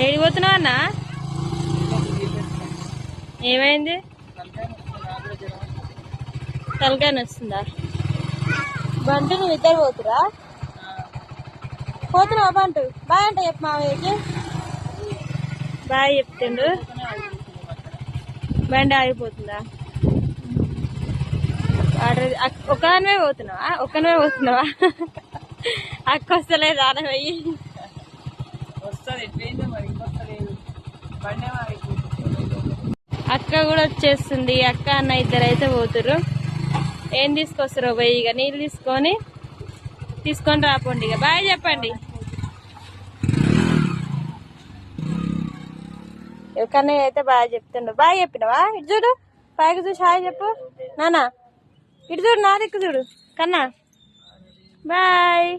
ఏడిపోతున్నావు అన్న? ఏమైంది? తలకాయ వస్తుందా? బంటు నువ్వు ఇద్దరు పోతురా? పోతున్నావా బంటు? బాయ్ అంటే చెప్పు మావయ్యకి. బాయ్ చెప్తుండు. బండి ఆగిపోతుందా? ఒక్కదానివే పోతున్నావా? అక్క వస్తలేదు ఆడవయ్యి. అక్క కూడా వచ్చేస్తుంది. అక్క అన్న ఇద్దరు అయితే పోతురు. ఏం తీసుకొస్తారు పోయి? ఇక నీళ్ళు తీసుకొని రాపోండి. ఇక బాయ్ చెప్పండి. కన్నయ్య అయితే బాయ్ చెప్తుండు. బాయ్ చెప్పినవా? ఇటు చూడు, పైకి చూసి హాయ్ చెప్పు. నానా ఇటు చూడు, నా దిక్కు చూడు కన్నా. బాయ్.